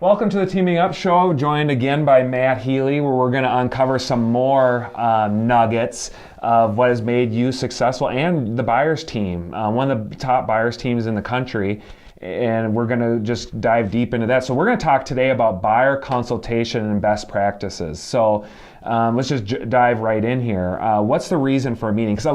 Welcome to the Teaming Up Show, joined again by Matt Healy, where we're going to uncover some more nuggets of what has made you successful and the buyers team, one of the top buyers teams in the country. And we're going to just dive deep into that. So we're going to talk today about buyer consultation and best practices. So let's just dive right in here. What's the reason for a meeting? Because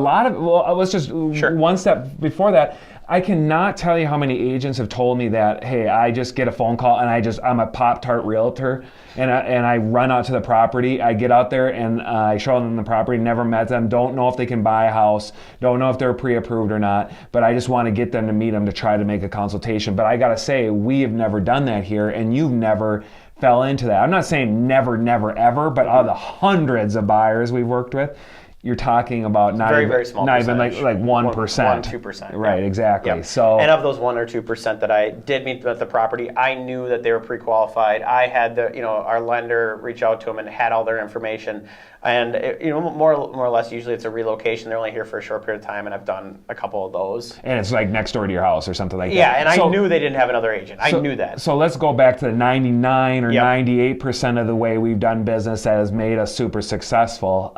let's just, one step before that, I cannot tell you how many agents have told me that, hey, I just get a phone call and I'm a Pop-Tart realtor and I run out to the property. I get out there and I show them the property, never met them, don't know if they can buy a house, don't know if they're pre-approved or not, but I just want to get them to meet them to try to make a consultation. But I got to say, we have never done that here, and you've never fell into that. I'm not saying never, never, ever, but out of the hundreds of buyers we've worked with, you're talking about very small not even like 1%. 1-2%. Right, yeah. exactly. Yep. So, and of those 1 or 2% that I did meet at the property, I knew that they were pre-qualified. I had our lender reach out to them and had all their information. And more or less, usually it's a relocation. They're only here for a short period of time, and I've done a couple of those. And it's like next door to your house or something like that. Yeah, and I knew they didn't have another agent. I knew that. So let's go back to the 99 or 98% of the way we've done business that has made us super successful,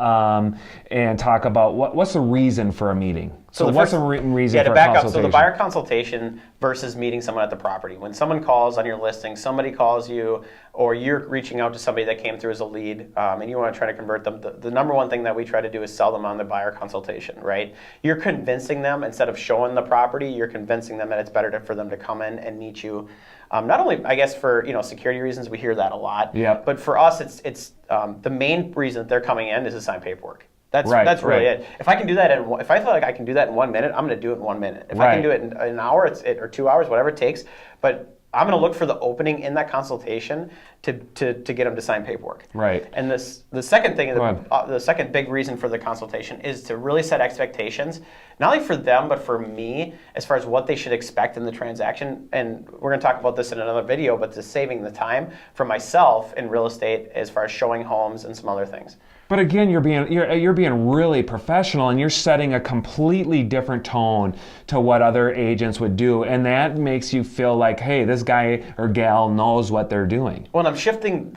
and talk about what's the reason for a meeting. So what's the reason for a consultation? So the buyer consultation versus meeting someone at the property. When someone calls on your listing, somebody calls you, or you're reaching out to somebody that came through as a lead, and you want to try to convert them, the number one thing that we try to do is sell them on the buyer consultation, right? You're convincing them, instead of showing the property, you're convincing them that it's better for them to come in and meet you. Not only, I guess, for security reasons, we hear that a lot, but for us, it's the main reason that they're coming in is to sign paperwork. That's really it. If I can do that if I feel like I can do that in 1 minute, I'm going to do it in 1 minute. If I can do it in an hour, or 2 hours, whatever it takes. But I'm going to look for the opening in that consultation to get them to sign paperwork. Right. And the second thing, the second big reason for the consultation is to really set expectations, not only for them but for me, as far as what they should expect in the transaction. And we're going to talk about this in another video, but to saving the time for myself in real estate as far as showing homes and some other things. But again, you're being really professional, and you're setting a completely different tone to what other agents would do, and that makes you feel like, hey, this guy or gal knows what they're doing. Well, I'm shifting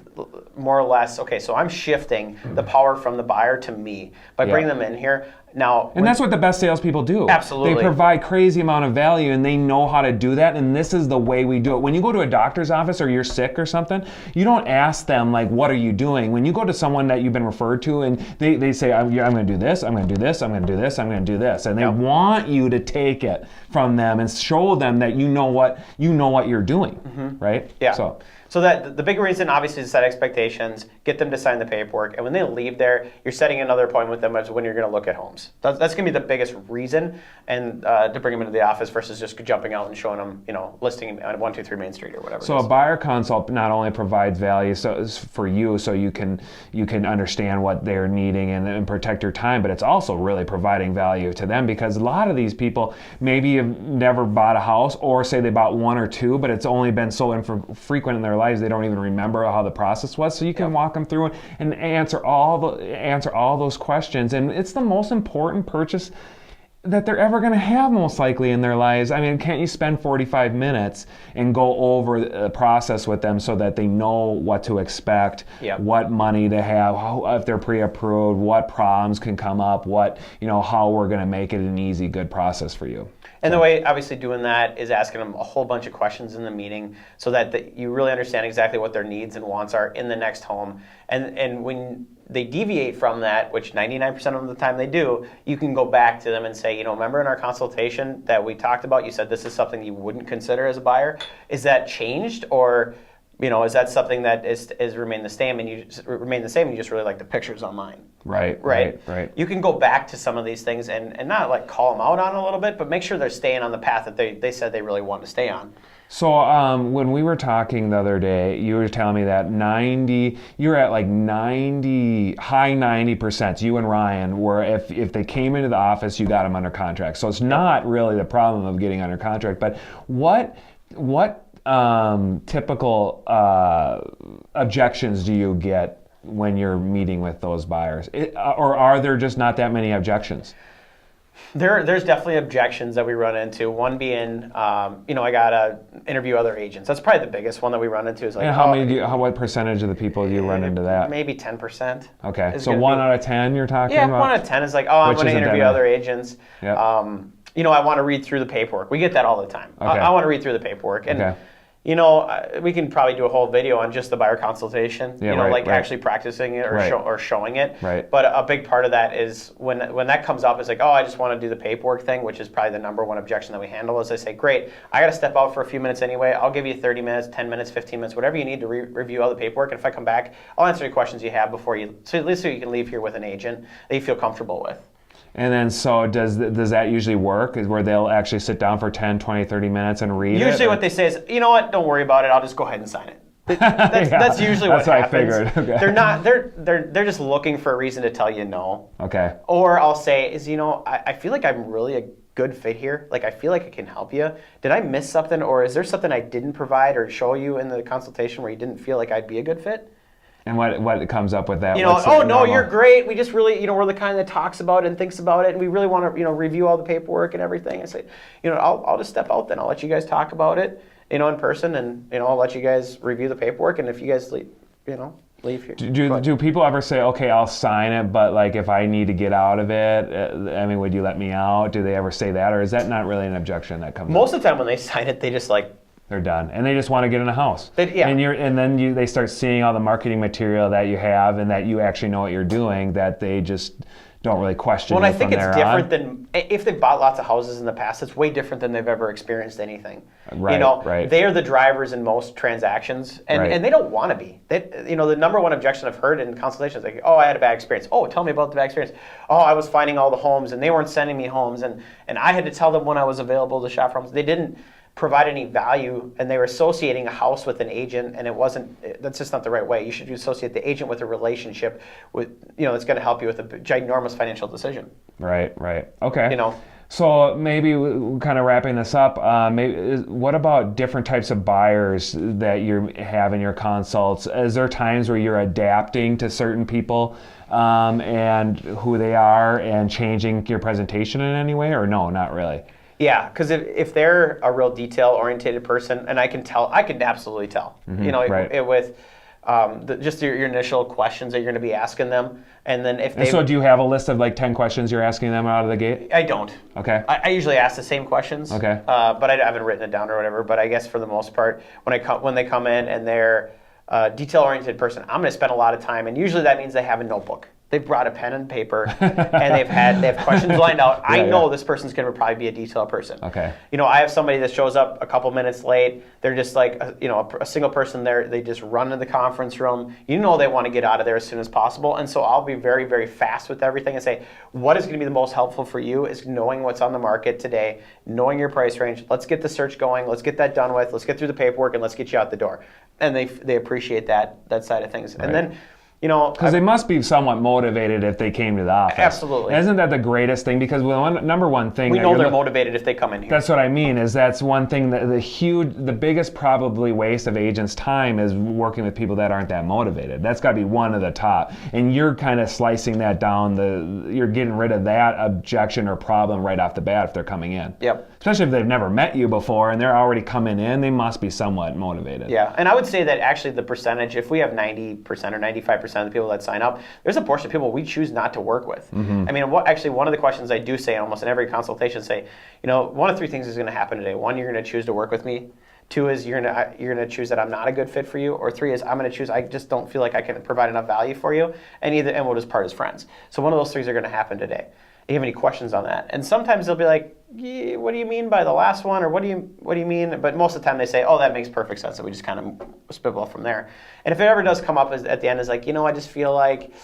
more or less. Okay, so I'm shifting the power from the buyer to me by bringing them in here. Now, and that's what the best salespeople do. Absolutely. They provide crazy amount of value, and they know how to do that, and this is the way we do it. When you go to a doctor's office or you're sick or something, you don't ask them, like, what are you doing? When you go to someone that you've been referred to, and they say, I'm going to do this, I'm going to do this, I'm going to do this, I'm going to do this, and they want you to take it from them and show them that you know what you're doing, right? Yeah. So that the big reason, obviously, is set expectations, get them to sign the paperwork, and when they leave there, you're setting another appointment with them as when you're going to look at homes. That's going to be the biggest reason, and to bring them into the office versus just jumping out and showing them, listing on 123 Main Street or whatever. So a buyer consult not only provides value for you, so you can understand what they're needing and protect your time, but it's also really providing value to them, because a lot of these people maybe have never bought a house, or say they bought one or two, but it's only been so infrequent in their lives they don't even remember how the process was. So you can walk them through and answer all those questions, and it's the most important purchase that they're ever going to have, most likely, in their lives. I mean, can't you spend 45 minutes and go over the process with them so that they know what to expect, what money to have, if they're pre-approved, what problems can come up, how we're going to make it an easy, good process for you. And the way, obviously, doing that is asking them a whole bunch of questions in the meeting so that you really understand exactly what their needs and wants are in the next home. And when they deviate from that, which 99% of the time they do, you can go back to them and say, remember in our consultation that we talked about, you said this is something you wouldn't consider as a buyer. Is that changed, or is that something that is remain the same, and you just really like the pictures online? Right. You can go back to some of these things and not like call them out on a little bit, but make sure they're staying on the path that they said they really want to stay on. So when we were talking the other day, you were telling me that you're at like 90, high 90%, you and Ryan, where if they came into the office, you got them under contract. So it's not really the problem of getting under contract, but what typical objections do you get when you're meeting with those buyers? Or are there just not that many objections? There's definitely objections that we run into. One being, I gotta interview other agents. That's probably the biggest one that we run into. Is like, And what percentage of the people do you run into that? Maybe 10%. Okay, so 1 out of 10 you're talking about? Yeah, 1 out of 10 is like, I'm going to interview other agents. Yep. I want to read through the paperwork. We get that all the time. Okay. I want to read through the paperwork. And okay. We can probably do a whole video on just the buyer consultation, right. actually practicing it or showing it. Right. But a big part of that is when that comes up, it's like, I just want to do the paperwork thing, which is probably the number one objection that we handle. Is I say, great, I got to step out for a few minutes anyway. I'll give you 30 minutes, 10 minutes, 15 minutes, whatever you need to review all the paperwork. And if I come back, I'll answer any questions you have so at least you can leave here with an agent that you feel comfortable with. And then so does that usually work? Is where they'll actually sit down for 10, 20, 30 minutes and read Usually it? what they say is, you know what, don't worry about it. I'll just go ahead and sign it. That's usually what happens. I figured. Okay. They're just looking for a reason to tell you no. Okay. Or I'll say I feel like I'm really a good fit here. Like I feel like I can help you. Did I miss something, or is there something I didn't provide or show you in the consultation where you didn't feel like I'd be a good fit? And what comes up with that? You're great. We just really, we're the kind that talks about it and thinks about it, and we really want to, review all the paperwork and everything. I say, I'll just step out then. I'll let you guys talk about it, in person, and I'll let you guys review the paperwork. And if you guys leave, leave here. Do people ever say, okay, I'll sign it, but like if I need to get out of it, would you let me out? Do they ever say that, or is that not really an objection that comes? Most of the time when they sign it, they just they're done, and they just want to get in a house. Yeah. And then they start seeing all the marketing material that you have, and that you actually know what you're doing. That they just don't really question. Well, I think it's different than if they've bought lots of houses in the past. It's way different than they've ever experienced anything. Right. Right. They are the drivers in most transactions, and they don't want to be. The number one objection I've heard in consultations is like, I had a bad experience. Tell me about the bad experience. I was finding all the homes, and they weren't sending me homes, and I had to tell them when I was available to shop for homes. They didn't provide any value, and they were associating a house with an agent, and that's just not the right way. You should associate the agent with a relationship with, that's going to help you with a ginormous financial decision. Right. Okay. So maybe kind of wrapping this up, what about different types of buyers that you have in your consults? Is there times where you're adapting to certain people and who they are and changing your presentation in any way, or no, not really? Yeah, because if they're a real detail-oriented person, and I can absolutely tell, right. With just your initial questions that you're going to be asking them, and then so do you have a list of like 10 questions you're asking them out of the gate? I don't. Okay. I usually ask the same questions. Okay. But I haven't written it down or whatever. But I guess for the most part, when they come in and they're a detail-oriented person, I'm going to spend a lot of time, and usually that means they have a notebook. They've brought a pen and paper, and they have questions lined out. I know this person's going to probably be a detail person. Okay. I have somebody that shows up a couple minutes late. They're just like, a single person there. They just run to the conference room. They want to get out of there as soon as possible. And so I'll be very, very fast with everything and say, what is going to be the most helpful for you is knowing what's on the market today, knowing your price range. Let's get the search going. Let's get that done with. Let's get through the paperwork, and let's get you out the door. And they appreciate that side of things. Right. And then, because they must be somewhat motivated if they came to the office. Absolutely. Isn't that the greatest thing? Because number one thing we know they're motivated if they come in here. That's what I mean. That's one thing that the biggest probably waste of agents' time is working with people that aren't that motivated. That's got to be one of the top. And you're kind of slicing that down. You're getting rid of that objection or problem right off the bat if they're coming in. Yep. Especially if they've never met you before and they're already coming in, they must be somewhat motivated. Yeah, and I would say that actually the percentage, if we have 90% or 95% of the people that sign up, there's a portion of people we choose not to work with. Mm-hmm. I mean, one of the questions I do say almost in every consultation one of three things is going to happen today. One, you're going to choose to work with me. Two is you're going to choose that I'm not a good fit for you. Or three is I'm going to choose I just don't feel like I can provide enough value for you. And we'll just part as friends. So one of those things are going to happen today. Do you have any questions on that? And sometimes they'll be like, what do you mean by the last one? Or what do you mean? But most of the time they say, that makes perfect sense. And we just kind of spitball from there. And if it ever does come up at the end, is like, I just feel like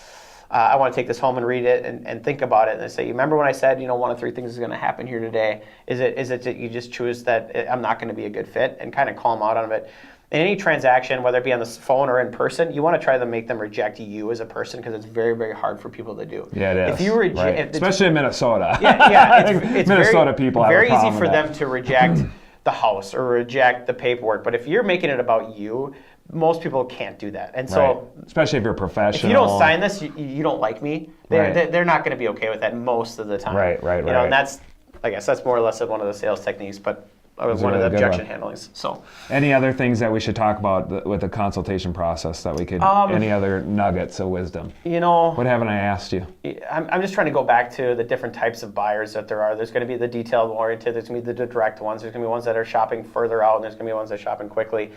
I want to take this home and read it and think about it. And they say, you remember when I said, one of three things is going to happen here today? Is it that you just choose that I'm not going to be a good fit and kind of call them out on it? In any transaction, whether it be on the phone or in person, you want to try to make them reject you as a person because it's very, very hard for people to do. Yeah, it is. If you reject, especially in Minnesota. Yeah, it's Minnesota people have very a problem easy for with that. them to reject the house or reject the paperwork. But if you're making it about you, most people can't do that. And Right. so Especially if you're professional. if you don't sign this, you don't like me. They're not going to be okay with that most of the time. Right. You know, and that's, I guess that's more or less one of the sales techniques, but one of the objection handlings. So, any other things that we should talk about with the consultation process that we could, any other nuggets of wisdom? You know, What haven't I asked you? I'm just trying to go back to the different types of buyers that there are. There's going to be the detailed oriented, there's going to be the direct ones, there's going to be ones that are shopping further out, and there's going to be ones that are shopping quickly.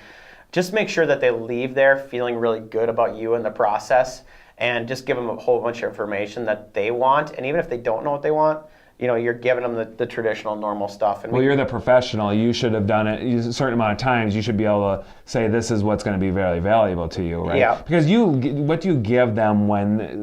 Just make sure that they leave there feeling really good about you and the process, and just give them a whole bunch of information that they want. And even if they don't know what they want, you know, you're giving them the traditional, normal stuff. And Well, you're the professional. You should have done it a certain amount of times. You should be able to say, this is what's going to be very valuable to you, right? Yeah. Because what do you give them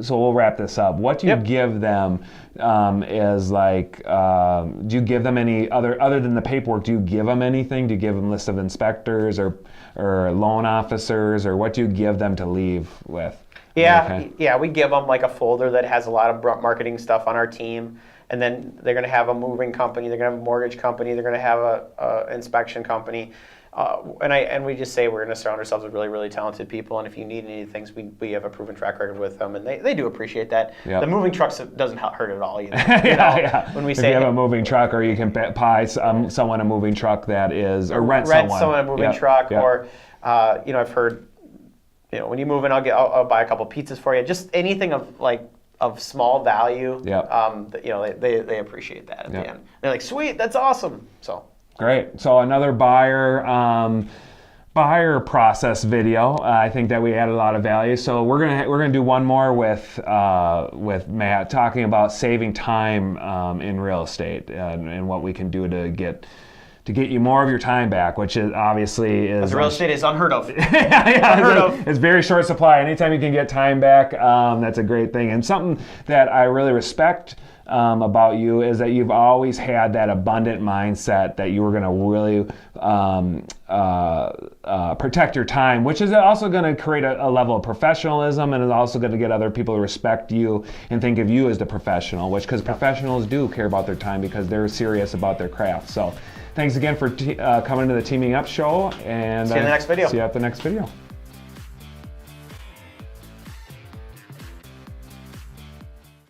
so we'll wrap this up. What do you give them is like, do you give them any, other than the paperwork, do you give them anything? Do you give them a list of inspectors or loan officers, or what do you give them to leave with? Yeah, we give them like a folder that has a lot of marketing stuff on our team. And then they're going to have a moving company, they're going to have a mortgage company, they're going to have a inspection company, and we just say we're going to surround ourselves with really, really talented people. And if you need any things, we have a proven track record with them, and they do appreciate that. Yep. The moving trucks doesn't hurt at all either. When we if say you have a moving truck, or you can buy someone a moving truck that is, or rent someone a moving truck, or you know, I've heard, you know, when you move in, I'll buy a couple pizzas for you. Just anything of small value, you know, they appreciate that at the end. They're like, sweet, that's awesome. So great. So another buyer process video. I think that we added a lot of value. So we're gonna do one more with Matt, talking about saving time in real estate and what we can do to get you more of your time back, which is obviously is real estate is unheard of. Unheard of. It's very short supply. Anytime you can get time back, that's a great thing. And something that I really respect about you is that you've always had that abundant mindset that you were going to really protect your time, which is also going to create a level of professionalism, and is also going to get other people to respect you and think of you as the professional, because professionals do care about their time because they're serious about their craft. So thanks again for coming to the Teaming Up show, and see you in the next video. See you at the next video.